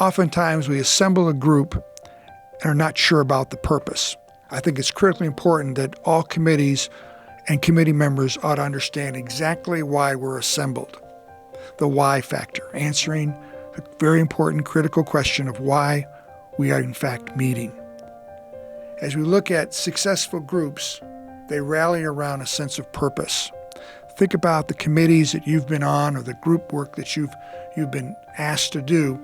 Oftentimes we assemble a group and are not sure about the purpose. I think it's critically important that all committees and committee members ought to understand exactly why we're assembled. The why factor, answering a very important critical question of why we are in fact meeting. As we look at successful groups, they rally around a sense of purpose. Think about the committees that you've been on or the group work that you've been asked to do.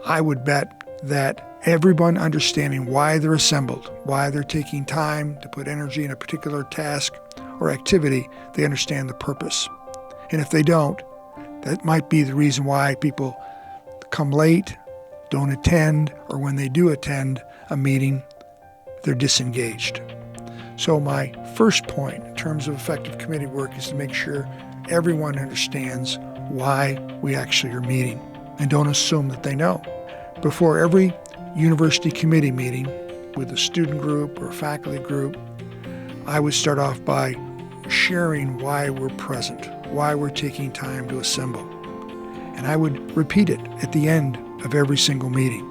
I would bet that everyone understanding why they're assembled, why they're taking time to put energy in a particular task or activity, they understand the purpose. And if they don't, that might be the reason why people come late, don't attend, or when they do attend a meeting, they're disengaged. So my first point in terms of effective committee work is to make sure everyone understands why we actually are meeting and don't assume that they know. Before every university committee meeting with a student group or a faculty group, I would start off by sharing why we're present, why we're taking time to assemble. And I would repeat it at the end of every single meeting.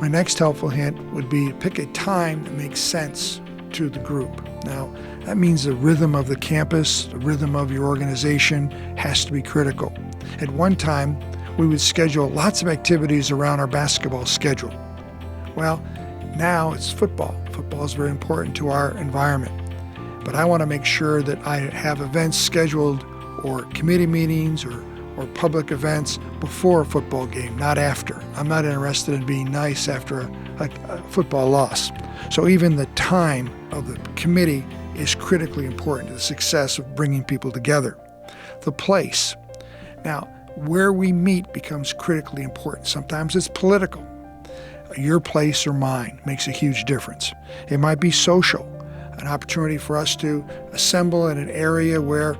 My next helpful hint would be to pick a time that makes sense to the group. Now, that means the rhythm of the campus, the rhythm of your organization has to be critical. At one time, we would schedule lots of activities around our basketball schedule. Well, now it's football. Football is very important to our environment. But I want to make sure that I have events scheduled or committee meetings or public events before a football game, not after. I'm not interested in being nice after a football loss. So even the time of the committee is critically important to the success of bringing people together. The place. Now, where we meet becomes critically important. Sometimes it's political. Your place or mine makes a huge difference. It might be social, an opportunity for us to assemble in an area where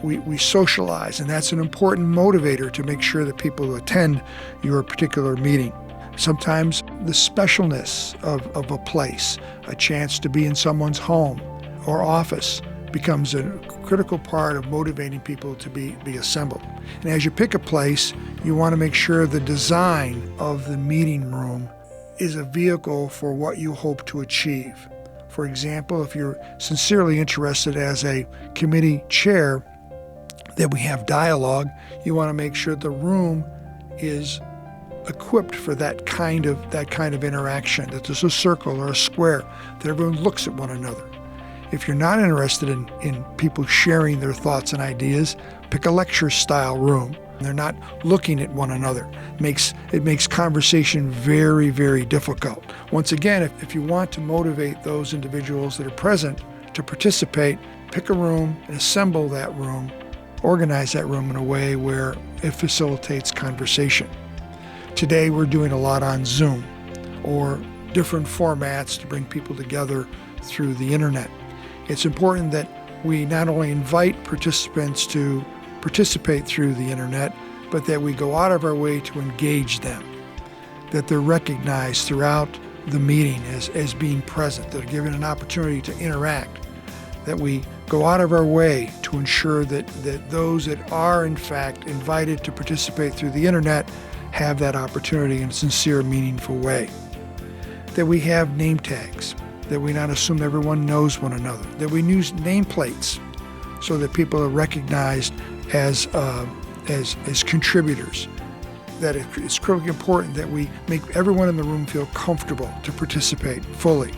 we socialize, and that's an important motivator to make sure that people attend your particular meeting. Sometimes the specialness of a place, a chance to be in someone's home or office, becomes a critical part of motivating people to be assembled. And as you pick a place, you want to make sure the design of the meeting room is a vehicle for what you hope to achieve. For example, if you're sincerely interested as a committee chair that we have dialogue, you want to make sure the room is equipped for that kind of interaction, that there's a circle or a square, that everyone looks at one another. If you're not interested in people sharing their thoughts and ideas, pick a lecture-style room. They're not looking at one another. It makes conversation very, very difficult. Once again, if you want to motivate those individuals that are present to participate, pick a room and assemble that room, organize that room in a way where it facilitates conversation. Today we're doing a lot on Zoom or different formats to bring people together through the internet. It's important that we not only invite participants to participate through the internet, but that we go out of our way to engage them, that they're recognized throughout the meeting as being present, that they're given an opportunity to interact, that we go out of our way to ensure that those that are in fact invited to participate through the internet have that opportunity in a sincere, meaningful way, that we have name tags, that we not assume everyone knows one another, that we use nameplates so that people are recognized as contributors, that it's critically important that we make everyone in the room feel comfortable to participate fully.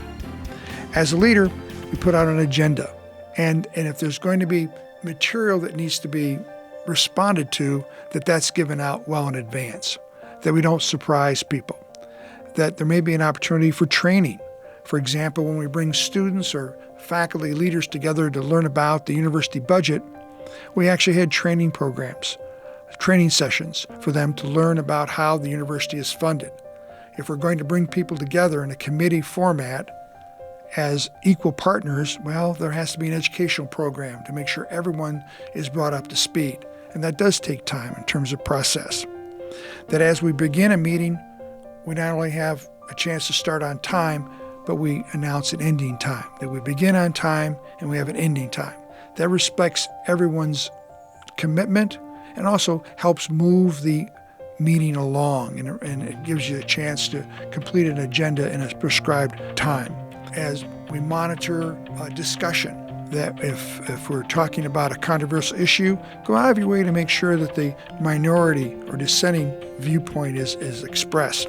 As a leader, we put out an agenda, and if there's going to be material that needs to be responded to, that's given out well in advance, that we don't surprise people, that there may be an opportunity for training. For example, when we bring students or faculty leaders together to learn about the university budget, we actually had training programs, training sessions for them to learn about how the university is funded. If we're going to bring people together in a committee format as equal partners, well, there has to be an educational program to make sure everyone is brought up to speed. And that does take time in terms of process. That as we begin a meeting, we not only have a chance to start on time, but we announce an ending time, that we begin on time and we have an ending time. That respects everyone's commitment and also helps move the meeting along, and it gives you a chance to complete an agenda in a prescribed time. As we monitor discussion, that if we're talking about a controversial issue, go out of your way to make sure that the minority or dissenting viewpoint is expressed.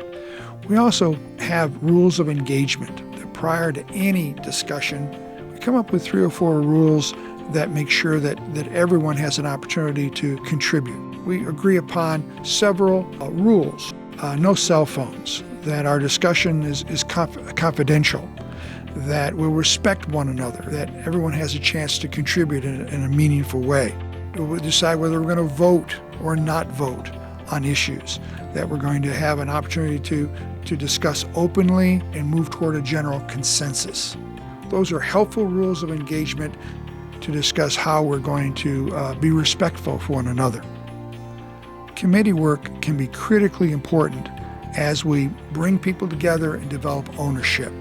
We also have rules of engagement that prior to any discussion, we come up with 3 or 4 rules that make sure that everyone has an opportunity to contribute. We agree upon several rules. No cell phones, that our discussion is confidential, that we'll respect one another, that everyone has a chance to contribute in a meaningful way. We'll decide whether we're going to vote or not vote on issues, that we're going to have an opportunity to discuss openly and move toward a general consensus. Those are helpful rules of engagement to discuss how we're going to be respectful for one another. Committee work can be critically important as we bring people together and develop ownership.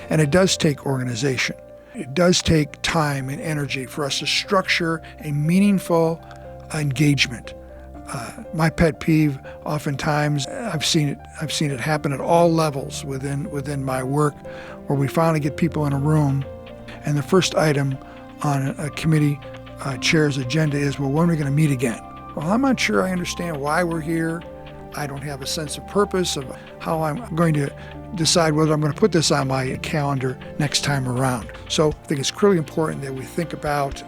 And it does take organization. It does take time and energy for us to structure a meaningful engagement. My pet peeve, oftentimes, I've seen it happen at all levels within my work, where we finally get people in a room, and the first item on a committee chair's agenda is, well, when are we going to meet again? Well, I'm not sure I understand why we're here. I don't have a sense of purpose of how I'm going to decide whether I'm going to put this on my calendar next time around. So I think it's critically important that we think about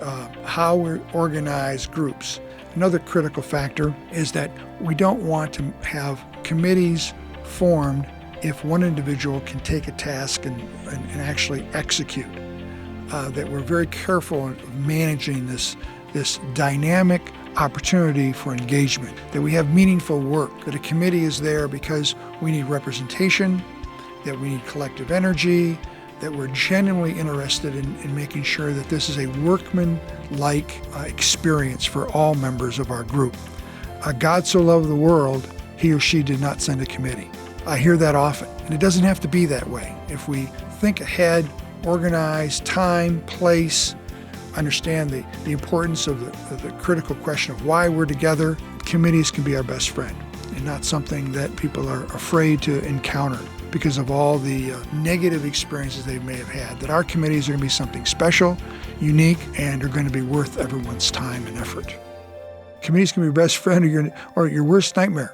how we organize groups. Another critical factor is that we don't want to have committees formed if one individual can take a task and actually execute. That we're very careful of managing this dynamic opportunity for engagement, that we have meaningful work, that a committee is there because we need representation, that we need collective energy, that we're genuinely interested in making sure that this is a workman-like experience for all members of our group. God so loved the world, he or she did not send a committee. I hear that often, and it doesn't have to be that way. If we think ahead, organize time, place, understand the importance of the critical question of why we're together, committees can be our best friend and not something that people are afraid to encounter because of all the negative experiences they may have had, that our committees are going to be something special, unique, and are going to be worth everyone's time and effort. Committees can be your best friend or your worst nightmare.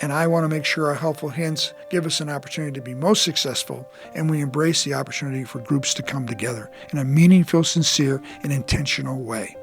And I want to make sure our helpful hints give us an opportunity to be most successful, and we embrace the opportunity for groups to come together in a meaningful, sincere, and intentional way.